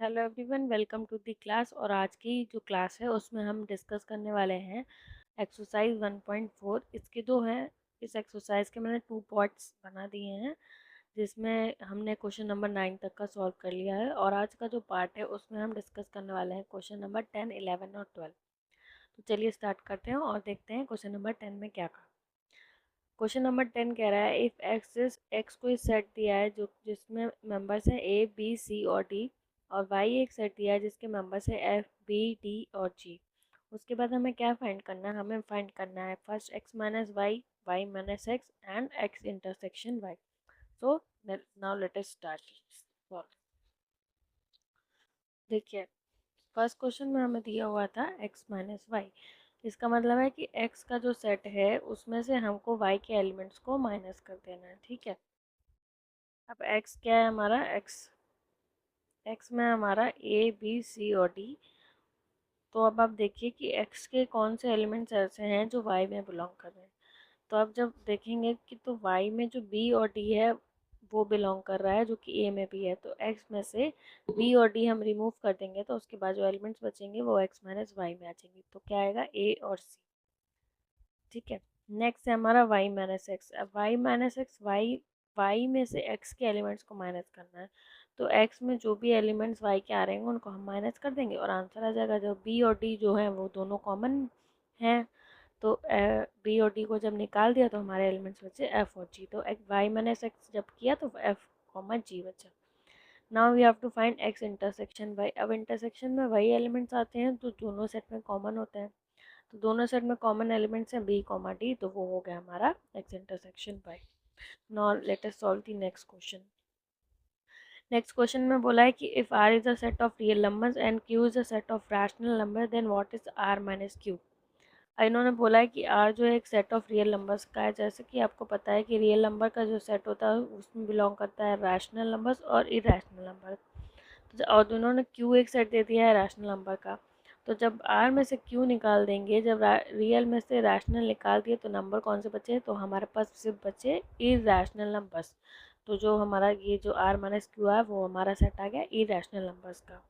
Hello everyone, welcome to the class. और आज की जो क्लास है उसमें हम डिस्कस करने वाले हैं एक्सरसाइज 1.4। इसके जो है, इस एक्सरसाइज के मैंने 2 पार्ट्स बना दिए हैं, जिसमें हमने क्वेश्चन नंबर 9 तक का सॉल्व कर लिया है। और आज का जो पार्ट है उसमें हम डिस्कस करने वाले हैं क्वेश्चन नंबर 10, 11 और 12। तो चलिए स्टार्ट करते हैं और देखते हैं क्वेश्चन नंबर 10 में क्या कहा। क्वेश्चन नंबर 10 कह रहा है, इफ एक्स को सेट दिया है जो जिसमें मेंबर्स हैं ए बी सी और डी, और वाई एक सेट दिया है जिसके मेंबर्स है एफ बी डी और जी। उसके बाद हमें क्या फाइंड करना है? हमें फाइंड करना है first X minus Y, Y minus X and X intersection Y. So now let us start. देखिए, फर्स्ट क्वेश्चन में हमें दिया हुआ था एक्स माइनस वाई। इसका मतलब है कि x का जो सेट है उसमें से हमको y के एलिमेंट्स को माइनस कर देना है। ठीक है, अब x क्या है हमारा? x में हमारा a b c और d। तो अब आप देखिए कि x के कौन से एलिमेंट्स ऐसे हैं जो y में बिलोंग कर रहे हैं। तो अब जब देखेंगे कि तो y में जो b और d है वो बिलोंग कर रहा है, जो कि a में भी है। तो x में से b और d हम रिमूव कर देंगे तो उसके बाद जो एलिमेंट्स बचेंगे वो x माइनस वाई में आ जाएंगे। तो क्या आएगा? a और c। ठीक है, नेक्स्ट है हमारा y माइनस एक्स। अब y माइनस एक्स, y में से x के एलिमेंट्स को माइनस करना है। तो x में जो भी एलिमेंट्स y के आ रहे हैं उनको हम माइनस कर देंगे और आंसर आ जाएगा। जो b और d जो है वो दोनों कॉमन हैं, तो b और d को जब निकाल दिया तो हमारे एलिमेंट्स बचे f और g। तो y माइनस एक्स जब किया तो f कॉमा g बचा। Now we have to find x intersection y। अब इंटरसेक्शन में वही एलिमेंट्स आते हैं जो दोनों सेट में कॉमन होते हैं। तो दोनों सेट में कॉमन एलिमेंट्स हैं बी कॉमा डी, तो वो हो गया हमारा X intersection Y. Now let us solve the next question. Next question में बोला है कि if R is a set of real numbers and Q is a set of rational number, then what is R minus Q. इन्होंने बोला है कि are जो है एक सेट ऑफ रियल नंबर्स का है। जैसे कि आपको पता है कि रियल नंबर का जो सेट होता है उसमें बिलोंग करता है रैशनल नंबर्स और इरेशनल नंबर। तो और दोनों ने क्यू एक सेट दे दिया है रैशनल नंबर का। तो जब आर में से क्यू निकाल देंगे, जब रियल में से रैशनल निकाल दिए तो नंबर कौन से बचे? तो हमारे पास सिर्फ बचे इरेशनल नंबर्स। तो जो हमारा ये जो आर माइनस क्यू है वो हमारा सेट आ गया इरेशनल नंबर्स का।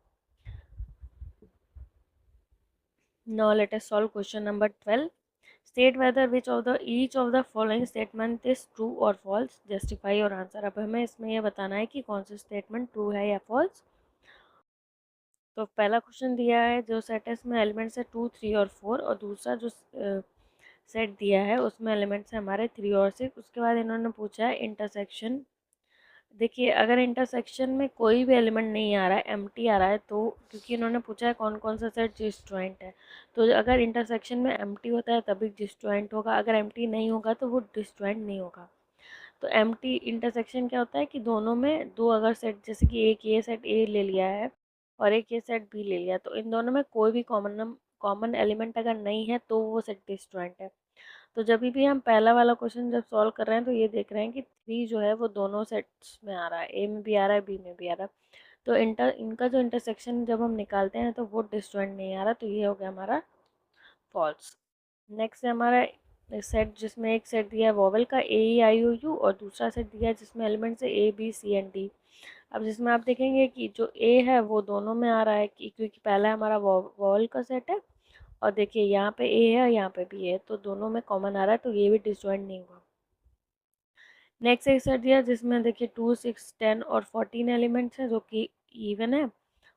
Now let us solve question number 12. State whether which of the each of the following statement is true or false. Justify your answer। अब हमें इसमें यह बताना है कि कौन सा स्टेटमेंट ट्रू है या फॉल्स। तो पहला क्वेश्चन दिया है जो सेट है इसमें एलिमेंट्स है 2, 3 और 4, और दूसरा जो सेट दिया है उसमें एलिमेंट्स है हमारे 3 और 6। उसके बाद इन्होंने पूछा है इंटरसेक्शन। देखिए, अगर इंटरसेक्शन में कोई भी एलिमेंट नहीं आ रहा है, एम्प्टी आ रहा है, तो क्योंकि इन्होंने पूछा है कौन कौन सा सेट डिसजॉइंट है, तो अगर इंटरसेक्शन में एम्प्टी होता है तभी डिसजॉइंट होगा, अगर एम्प्टी नहीं होगा तो वो डिसजॉइंट नहीं होगा। तो एम्प्टी इंटरसेक्शन क्या होता है कि दोनों में दो अगर सेट, जैसे कि एक ये सेट ए ले लिया है और एक ये सेट बी ले लिया, तो इन दोनों में कोई भी कॉमन एलिमेंट अगर नहीं है तो वो सेट डिसजॉइंट है। तो जब भी हम पहला वाला क्वेश्चन जब सॉल्व कर रहे हैं तो ये देख रहे हैं कि 3 जो है वो दोनों सेट्स में आ रहा है, ए में भी आ रहा है बी में भी आ रहा है। तो इनका जो इंटरसेक्शन जब हम निकालते हैं तो वो डिसजॉइंट नहीं आ रहा, तो ये हो गया हमारा फॉल्स। नेक्स्ट है हमारा सेट जिसमें एक सेट दिया है वॉवल का ए ई आई ओ यू, और दूसरा सेट दिया है जिसमें एलिमेंट्स है A B C and D. अब जिसमें आप देखेंगे कि जो ए है वो दोनों में आ रहा है क्योंकि पहला हमारा वॉवल का सेट है, और देखिए यहाँ पे ए है यहाँ पे भी है, तो दोनों में कॉमन आ रहा है, तो ये भी डिसजॉइंट नहीं हुआ। नेक्स्ट एक सेट दिया जिसमें देखिए 2, 6, 10 और 14 एलिमेंट्स हैं जो कि इवन है,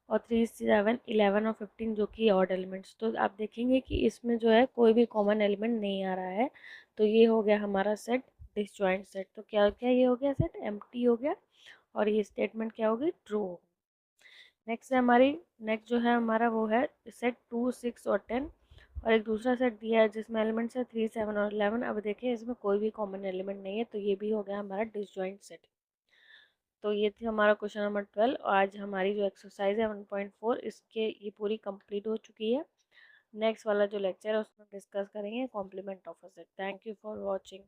और 3, 7, 11 और 15 जो कि ऑड एलिमेंट्स। तो आप देखेंगे कि इसमें जो है कोई भी कॉमन एलिमेंट नहीं आ रहा है, तो ये हो गया हमारा सेट डिसजॉइंट सेट। तो क्या क्या ये हो गया? सेट एम्प्टी हो गया, और ये स्टेटमेंट क्या होगी? ट्रू होगी। नेक्स्ट है हमारी नेक्स्ट जो है हमारा वो है सेट 2, 6 और 10, और एक दूसरा सेट दिया है जिसमें एलिमेंट्स है 3, 7 और 11। अब देखिए इसमें कोई भी कॉमन एलिमेंट नहीं है, तो ये भी हो गया हमारा डिसजॉइंट सेट। तो ये थी हमारा क्वेश्चन नंबर 12। और आज हमारी जो एक्सरसाइज है 1.4 इसके ये पूरी कंप्लीट हो चुकी है। नेक्स्ट वाला जो लेक्चर है उसमें डिस्कस करेंगे complement of a set. Thank you for watching.